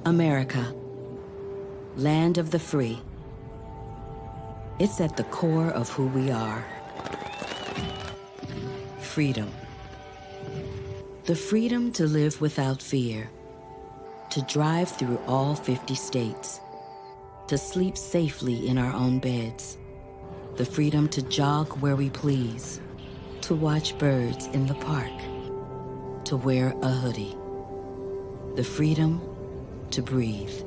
America, land of the free. It's at the core of who we are. Freedom. The freedom to live without fear, to drive through all 50 states, to sleep safely in our own beds, the freedom to jog where we please, to watch birds in the park, to wear a hoodie, the freedom to breathe.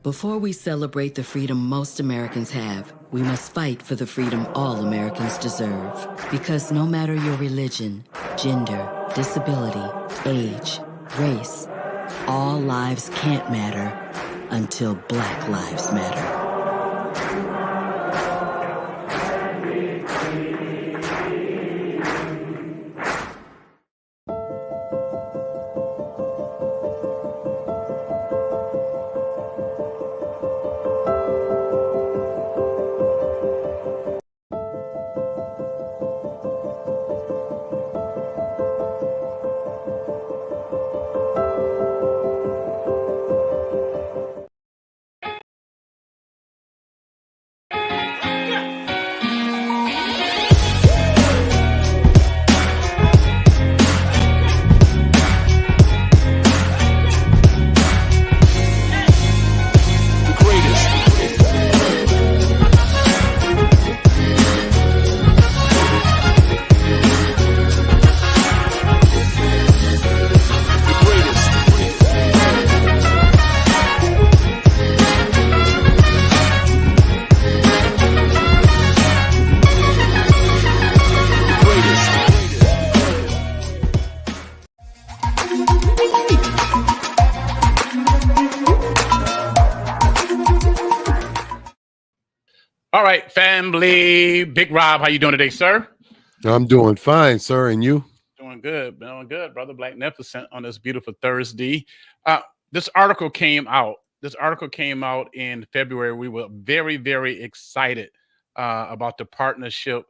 Before we celebrate the freedom most Americans have, we must fight for the freedom all Americans deserve. Because no matter your religion, gender, disability, age, race, all lives can't matter until Black lives matter. All right, family. Big Rob, how you doing today, sir? I'm doing fine, sir. And you? Doing good, brother. Blacknificent on this beautiful Thursday. This article came out. This article came out in February. We were very, very excited about the partnership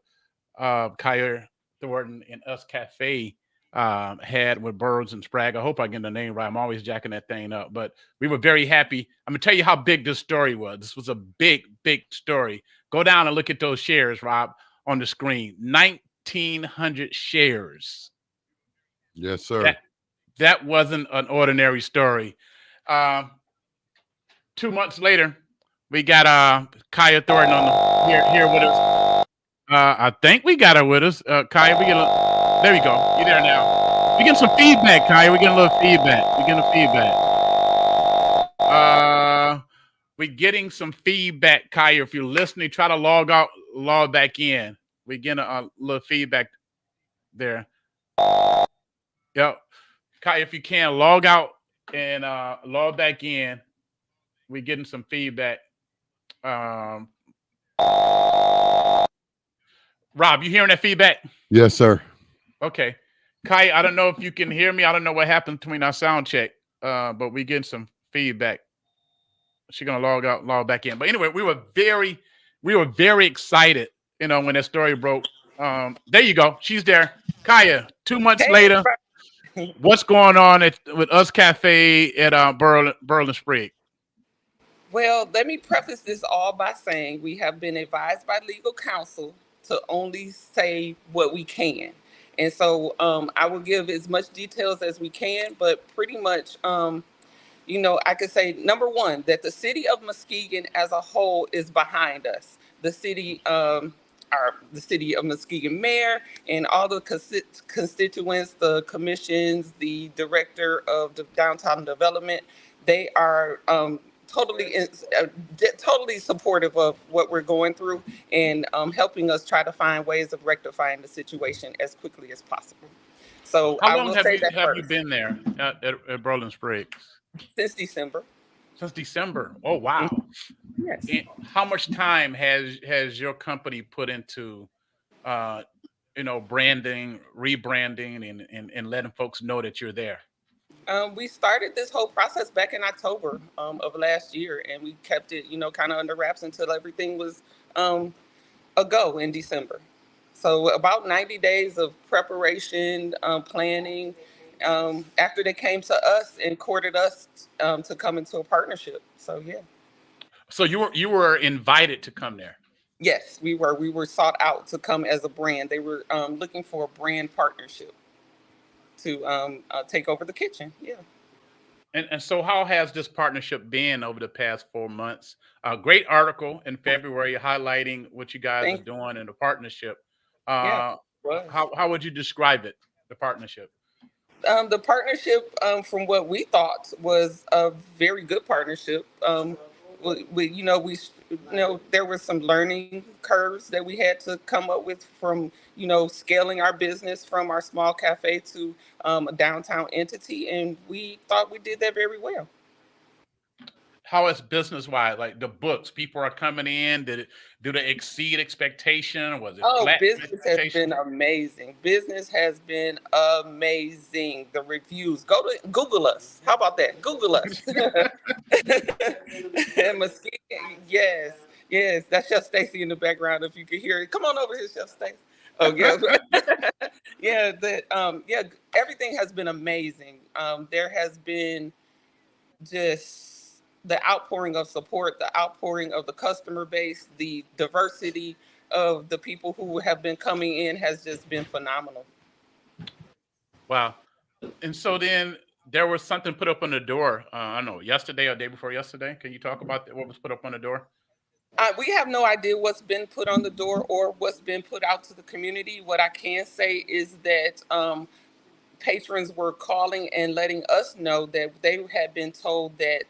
Kaja Thornton and Us Cafe had with Burl Sprig. I hope I get the name right. I'm always jacking that thing up, but we were very happy. I'm gonna tell you how big this story was. This was a big, big story. Go down and look at those shares, Rob, on the screen. 1,900 shares. Yes, sir. That wasn't an ordinary story. 2 months later, we got Kaja Thornton on here with us. I think we got her with us. Kaja, there we go. You're there now. We getting some feedback, Kaja. We getting a little feedback. We're getting some feedback, Kaja. If you're listening, try to log out, log back in. We're getting a little feedback there. Yep. Kaja, if you can, log out and log back in. We're getting some feedback. Rob, you hearing that feedback? Yes, sir. Okay. Kaja, I don't know if you can hear me. I don't know what happened between our sound check, but we getting some feedback. She's gonna log out, log back in. But anyway, we were very excited, when that story broke. There you go. She's there. Kaja, 2 months later, what's going on with Us Cafe at Burl Sprig? Well, let me preface this all by saying we have been advised by legal counsel to only say what we can. And so I will give as much details as we can, but pretty much, I could say, number one, that the city of Muskegon as a whole is behind us. The city of Muskegon mayor and all the constituents, the commissions, the director of the downtown development, they are totally supportive of what we're going through and helping us try to find ways of rectifying the situation as quickly as possible. So how long have you been there at Burl Sprig? Since December. Since December. Oh wow. Yes. And how much time has your company put into branding, rebranding, and letting folks know that you're there? We started this whole process back in October of last year, and we kept it, kind of under wraps until everything was a go in December. So about 90 days of preparation, planning, after they came to us and courted us to come into a partnership. So yeah. So you were invited to come there. Yes, we were. We were sought out to come as a brand. They were looking for a brand partnership to take over the kitchen. Yeah. And so how has this partnership been over the past 4 months? A great article in February highlighting what you guys are Thank. doing in the partnership. Yeah. Uh, Was. how would you describe it, the partnership? The partnership, from what we thought, was a very good partnership. There were some learning curves that we had to come up with from, scaling our business from our small cafe to a downtown entity, and we thought we did that very well. How is business wise? Like the books, people are coming in. Do they exceed expectation? Was it Oh, flat business has expectation? been amazing. Business has been amazing. The reviews. Go to Google us. How about that? Google us. And Muskegon, yes, yes. That's Chef Stacy in the background. If you could hear it, come on over here, Chef Stacy. Oh yeah, yeah. Yeah. Everything has been amazing. There has been just the outpouring of support, the outpouring of the customer base, the diversity of the people who have been coming in has just been phenomenal. Wow. And so then there was something put up on the door. I don't know, yesterday or day before yesterday. Can you talk about what was put up on the door? We have no idea what's been put on the door or what's been put out to the community. What I can say is that patrons were calling and letting us know that they had been told that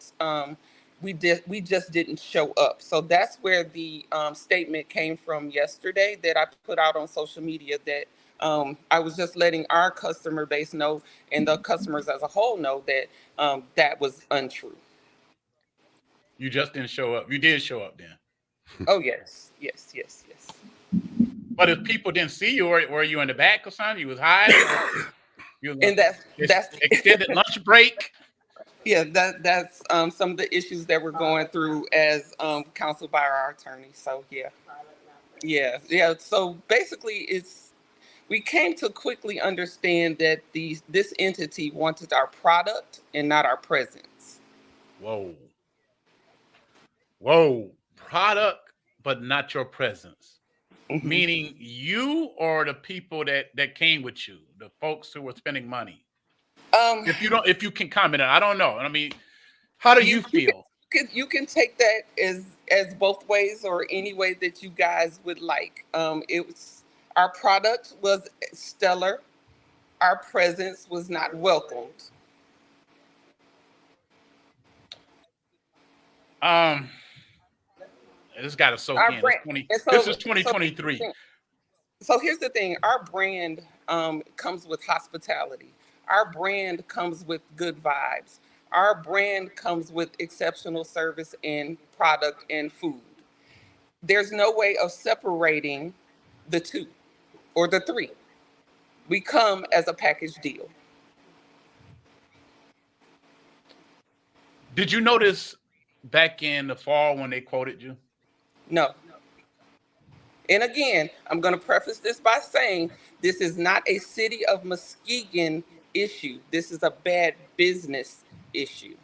we just didn't show up. So that's where the statement came from yesterday that I put out on social media, that I was just letting our customer base know and the customers as a whole know that that was untrue. You just didn't show up. You did show up then. Oh yes, yes, yes, yes. But if people didn't see you, were you in the back or something? You was hiding, or you was And on that's extended lunch break? yeah, that's some of the issues that we're going through as counseled by our attorney. So yeah, yeah, yeah. So basically, it's we came to quickly understand that this entity wanted our product and not our presence. Whoa. Whoa. Product, but not your presence. Hmm. Meaning you or the people that came with you, the folks who were spending money. Um, If you can comment on, I don't know. I mean, how do you you you can, feel? you can take that as both ways or any way that you guys would like. It was our product was stellar. Our presence was not welcomed. Um, this got to soak Our in. It's brand, 20. and This is so 2023. here's the thing. Our brand comes with hospitality. Our brand comes with good vibes. Our brand comes with exceptional service and product and food. There's no way of separating the two or the three. We come as a package deal. Did you notice back in the fall when they quoted you? No. And again, I'm going to preface this by saying this is not a city of Muskegon issue. This is a bad business issue.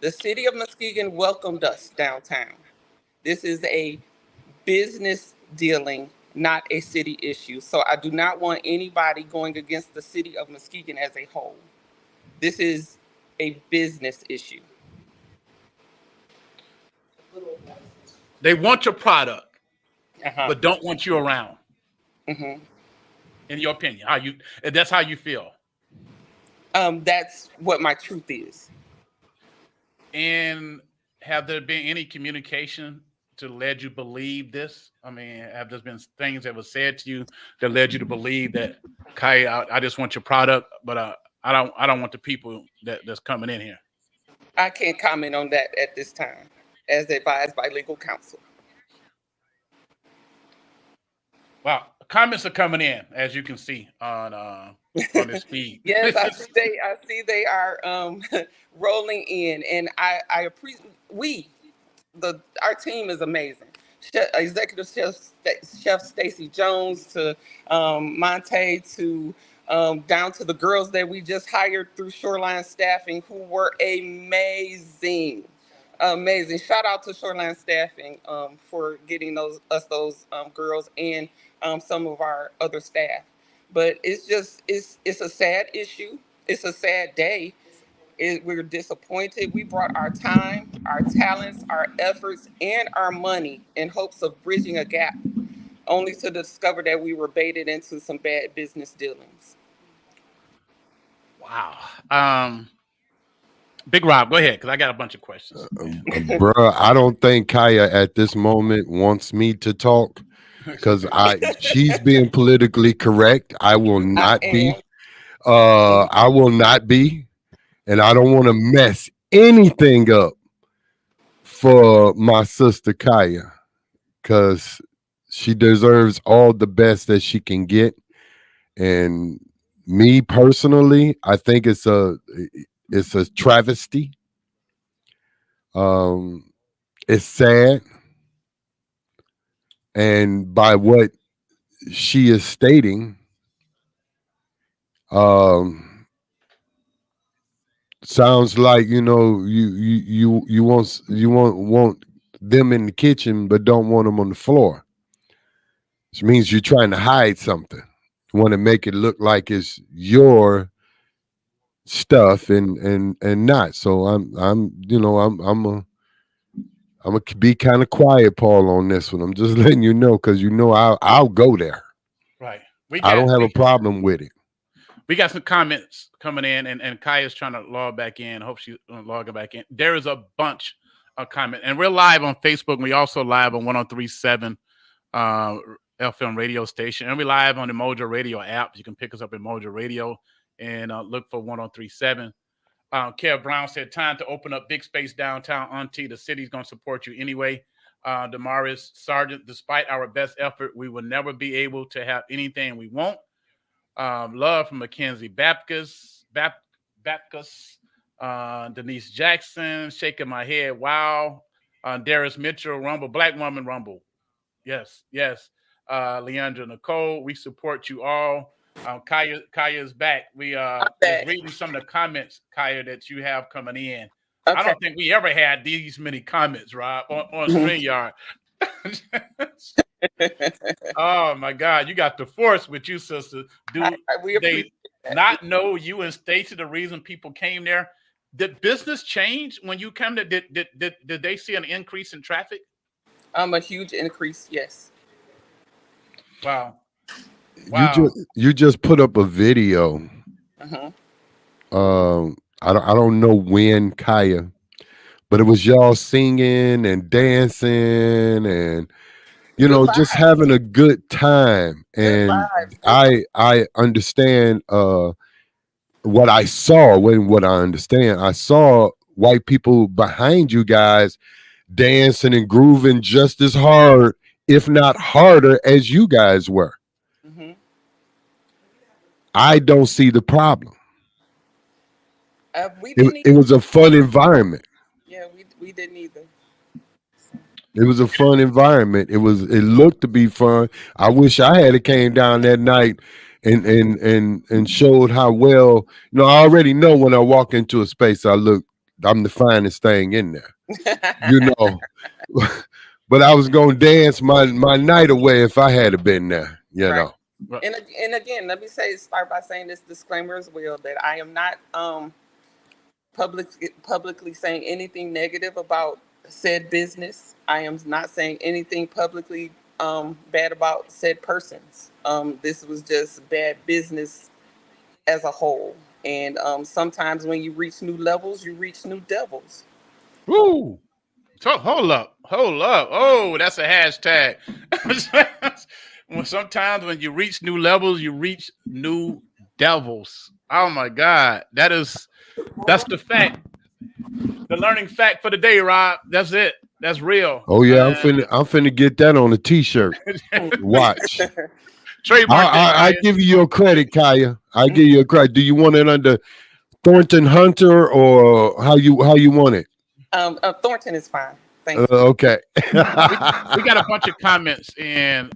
The city of Muskegon welcomed us downtown. This is a business dealing, not a city issue. So I do not want anybody going against the city of Muskegon as a whole. This is a business issue. They want your product, Uh-huh. but don't want you around. Hmm. In your opinion, that's how you feel. That's what my truth is. And have there been any communication to lead you believe this? I mean, have there been things that were said to you that led you to believe that, Kai, I just want your product, but I don't want the people that's coming in here. I can't comment on that at this time, as advised by legal counsel. Well, comments are coming in, as you can see on this feed. Yes, I see they are rolling in, and I appreciate our team is amazing. Executive Chef Stacy Jones to Monte to down to the girls that we just hired through Shoreline Staffing, who were amazing. Amazing. Shout out to Shoreline Staffing for getting those girls and some of our other staff. But it's a sad issue. It's a sad day. We're disappointed. We brought our time, our talents, our efforts, and our money in hopes of bridging a gap, only to discover that we were baited into some bad business dealings. Wow. Big Rob, go ahead, because I got a bunch of questions. Bro, I don't think Kaya at this moment wants me to talk because she's being politically correct. I will not be. I will not be. And I don't want to mess anything up for my sister Kaya because she deserves all the best that she can get. And me personally, I think it's a travesty. It's sad. And by what she is stating, sounds like you want them in the kitchen but don't want them on the floor, which means you're trying to hide something. You want to make it look like it's your stuff and not. So I'm gonna be kind of quiet, Paul, on this one. I'm just letting you know because I'll go there. Right. I don't have a problem with it. We got some comments coming in, and Kaya's trying to log back in. Hope she's logging back in. There is a bunch of comments, and we're live on Facebook. And we also live on 103.7 FM radio station, and we live on the Mojo Radio app. You can pick us up in Mojo Radio and look for 103.7. Kev Brown said, time to open up big space downtown, Auntie. The city's going to support you anyway. Damaris Sargent, despite our best effort, we will never be able to have anything we want. Love from Mackenzie Bapkus, Denise Jackson, shaking my head. Wow. Darius Mitchell, Rumble, Black Woman Rumble. Yes. Leandra Nicole, we support you all. Kaya is back. We just reading some of the comments, Kaya, that you have coming in. Okay. I don't think we ever had these many comments, Rob, on StreamYard. Oh my God, you got the force with you, sister. Do they not know you and Stacey the reason people came there? Did business change when you come to? Did they see an increase in traffic? A huge increase, yes. Wow. You just put up a video. I don't know when, Kaya, but it was y'all singing and dancing and just having a good time. And I understand what I saw. I saw white people behind you guys dancing and grooving just as hard, if not harder, as you guys were. I don't see the problem. It was a fun environment. Yeah, we didn't either. It was a fun environment. It looked to be fun. I wish I had came down that night and showed how well. I already know when I walk into a space, I'm the finest thing in there. But I was gonna dance my night away if I had been there. Right. And again, let me start by saying this disclaimer as well, that I am not publicly saying anything negative about said business. I am not saying anything publicly bad about said persons. This was just bad business as a whole. And sometimes when you reach new levels, you reach new devils. Woo! So hold up. Oh, that's a hashtag. Sometimes when you reach new levels, you reach new devils. Oh my God. That's the fact. The learning fact for the day, Rob. That's it. That's real. Oh yeah, I'm finna get that on a t-shirt. Watch. Trademark. I give you your credit, Kaya. I give you a credit. Do you want it under Thornton-Hunter or how you want it? Thornton is fine. Thank you. Okay. We got a bunch of comments, and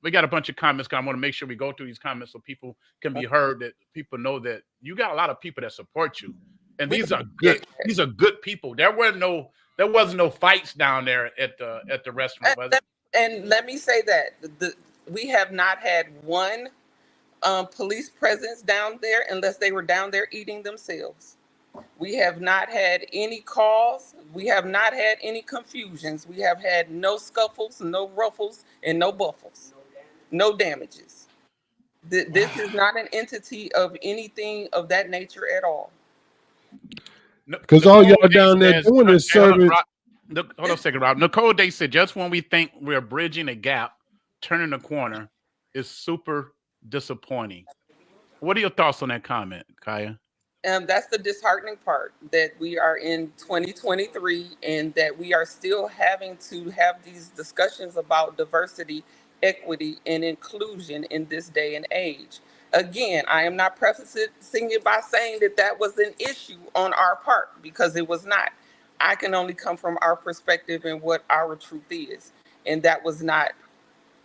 we got a bunch of comments. 'Cause I want to make sure we go through these comments so people can be heard. That people know that you got a lot of people that support you, and We these are appreciate good. that. These are good people. There wasn't no fights down there at the restaurant, was it? And let me say that we have not had one police presence down there unless they were down there eating themselves. We have not had any calls. We have not had any confusions. We have had no scuffles, no ruffles, and no buffles, no damages. This is not an entity of anything of that nature at all. Because all y'all down there doing is serving. Hold on a second, Rob. Nicole Day said, just when we think we're bridging a gap, turning the corner is super disappointing. What are your thoughts on that comment, Kaya? That's the disheartening part, that we are in 2023 and that we are still having to have these discussions about diversity, equity, and inclusion in this day and age. Again, I am not prefacing it by saying that that was an issue on our part, because it was not. I can only come from our perspective and what our truth is. And that was not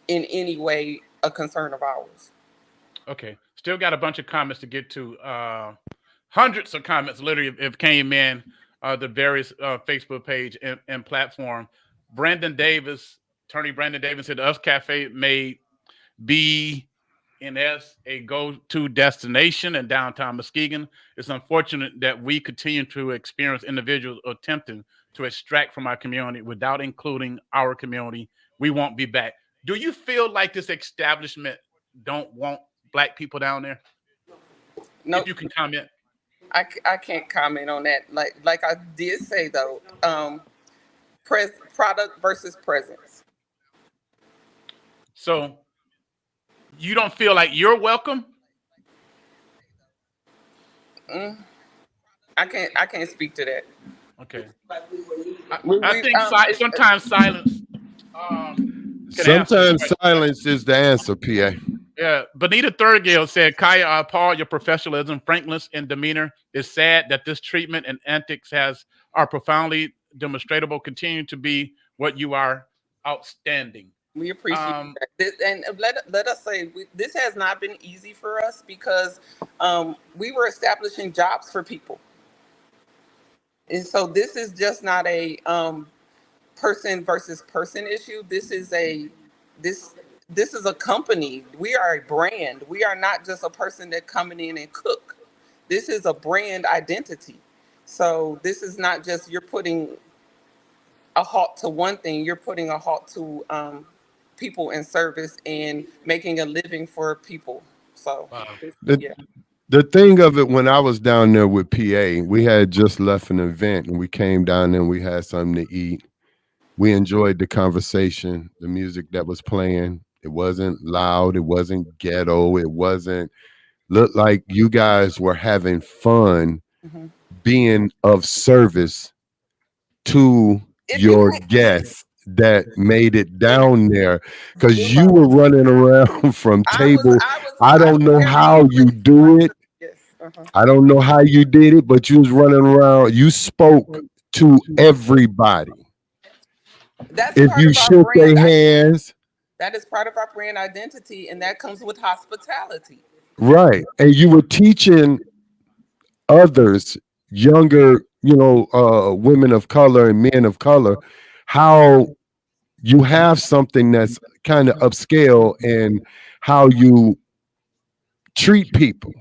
in any way a concern of ours. Okay. Still got a bunch of comments to get to. Hundreds of comments literally have came in the various Facebook page and platform. Brandon Davis, attorney Brandon Davis said the Us Cafe made BNS a go-to destination in downtown Muskegon. It's unfortunate that we continue to experience individuals attempting to extract from our community without including our community. We won't be back. Do you feel like this establishment don't want Black people down there? No, If you can comment. I can't comment on that. Like I did say though, product versus presence. So you don't feel like you're welcome? I can't speak to that. Okay. We, I think sometimes silence can answer the Sometimes question. silence is the answer, PA. Yeah. Benita Thurgill said, Kaya, I applaud your professionalism, frankness, and demeanor. It's sad that this treatment and antics are profoundly demonstrable. Continue to be what you are. Outstanding. We appreciate that. And let us say, this has not been easy for us, because we were establishing jobs for people. And so this is just not a person versus person issue. This is a company. We are a brand. We are not just a person that coming in and cook. This is a brand identity. So this is not just you're putting a halt to one thing. You're putting a halt to people in service and making a living for people. So yeah. The thing of it, when I was down there with PA, we had just left an event and we came down there and we had something to eat. We enjoyed the conversation, the music that was playing. It wasn't loud. It wasn't ghetto. It wasn't looked like you guys were having fun being of service to your guests that made it down there, because you were running around from table. I don't know how you do it. I don't know how you did it, but you was running around. You spoke to everybody. If you shook their hands, that is part of our brand identity, and that comes with hospitality. Right. And you were teaching others, younger, women of color and men of color, how you have something that's kind of upscale and how you treat people.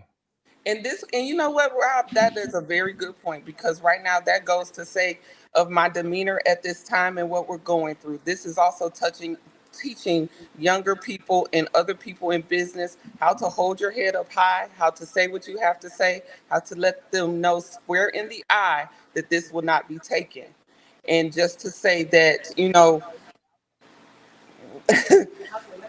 And you know what, Rob, that is a very good point, because right now that goes to say of my demeanor at this time and what we're going through. This is also teaching younger people and other people in business how to hold your head up high, how to say what you have to say, how to let them know square in the eye that this will not be taken. And just to say that,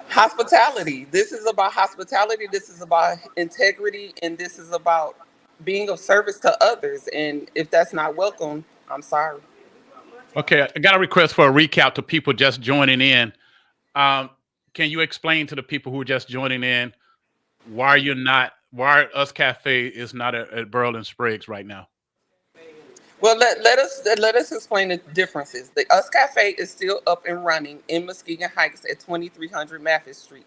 hospitality. This is about hospitality. This is about integrity, and this is about being of service to others. And if that's not welcome, I'm sorry. Okay, I got a request for a recap to people just joining in. Can you explain to the people who are just joining in why Us Cafe is not at Burl and Sprig's right now? Well, let us explain the differences. The Us Cafe is still up and running in Muskegon Heights at 2300 Mathis Street.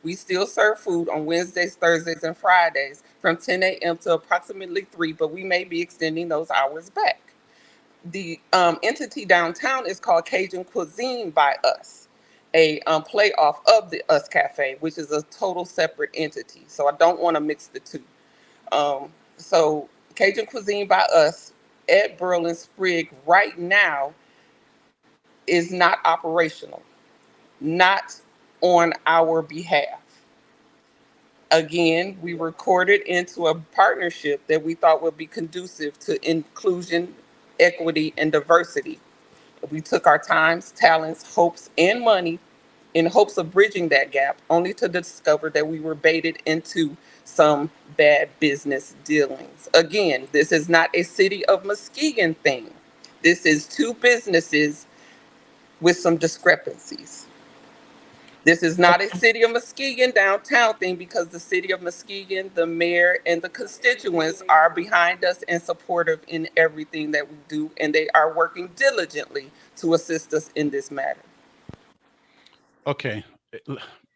We still serve food on Wednesdays, Thursdays, and Fridays from 10 a.m. to approximately 3, but we may be extending those hours back. The entity downtown is called Cajun Cuisine by Us, a play off of the Us Cafe, which is a total separate entity. So I don't want to mix the two. So Cajun Cuisine by Us at Burl Sprig right now is not operational, not on our behalf. Again, we recorded into a partnership that we thought would be conducive to inclusion, equity, and diversity. We took our times, talents, hopes, and money in hopes of bridging that gap, only to discover that we were baited into some bad business dealings. Again, this is not a city of Muskegon thing. This is two businesses with some discrepancies. This is not a city of Muskegon downtown thing because the city of Muskegon, the mayor, and the constituents are behind us and supportive in everything that we do, and they are working diligently to assist us in this matter. Okay.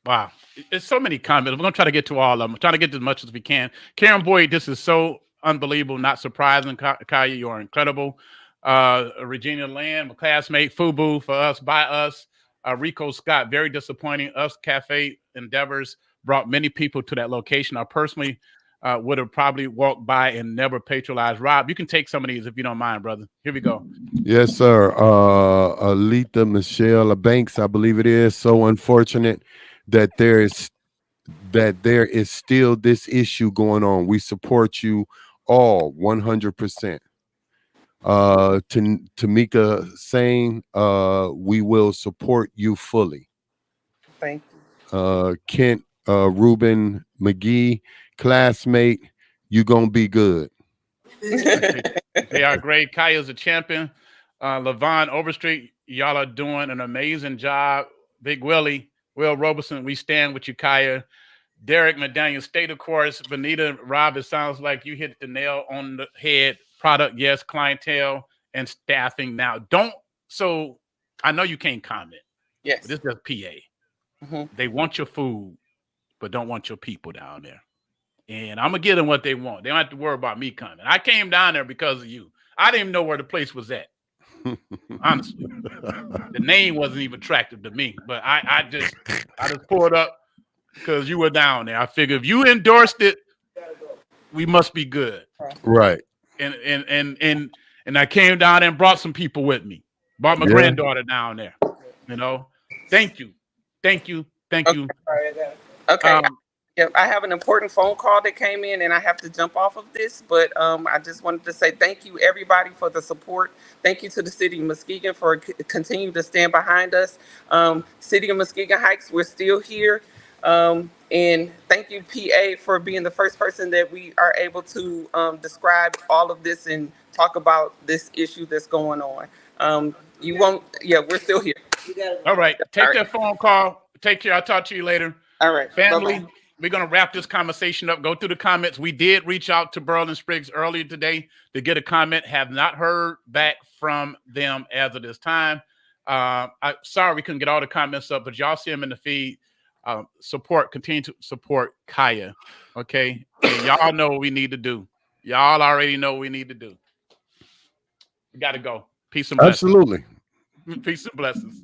Wow. It's so many comments. We're going to try to get to all of them. Try to get to as much as we can. Karen Boyd, this is so unbelievable, not surprising. Kaya, you are incredible. Regina Land, my classmate, Fubu, for us, by us. Rico Scott, very disappointing. Us Cafe endeavors brought many people to that location. I personally would have probably walked by and never patronized. Rob, you can take some of these if you don't mind, brother. Here we go. Yes, sir. Alita Michelle Banks, I believe it is. So unfortunate that there is still this issue going on. We support you all 100%. Tamika saying we will support you fully. Thank you. Kent Ruben McGee, classmate, you gonna be good. They are great. Kaya's a champion. Levon Overstreet, y'all are doing an amazing job. Big Willie, Will Robertson, we stand with you, Kaya. Derek McDaniel, state of course. Benita, Rob, it sounds like you hit the nail on the head. Product, yes. Clientele and staffing. Now, so I know you can't comment. Yes. But this is PA. Mm-hmm. They want your food, but don't want your people down there. And I'm going to give them what they want. They don't have to worry about me coming. I came down there because of you. I didn't even know where the place was at. Honestly. The name wasn't even attractive to me. But I just pulled up because you were down there. I figured if you endorsed it, we must be good. Right. And I came down there and brought some people with me. Brought my granddaughter down there. You know. Thank you. Okay. I have an important phone call that came in and I have to jump off of this, but I just wanted to say thank you everybody for the support. Thank you to the City of Muskegon for continuing to stand behind us. City of Muskegon Heights, we're still here. And thank you, PA, for being the first person that we are able to describe all of this and talk about this issue that's going on. We're still here. All right. Take that phone call. Take care. I'll talk to you later. All right. Family. Bye-bye. We're going to wrap this conversation up. Go through the comments. We did reach out to Burl Spriggs earlier today to get a comment. Have not heard back from them as of this time. Sorry we couldn't get all the comments up, but y'all see them in the feed. Continue to support Kaya. Okay? And y'all know what we need to do. Y'all already know what we need to do. We got to go. Peace and blessings. Absolutely. Peace and blessings.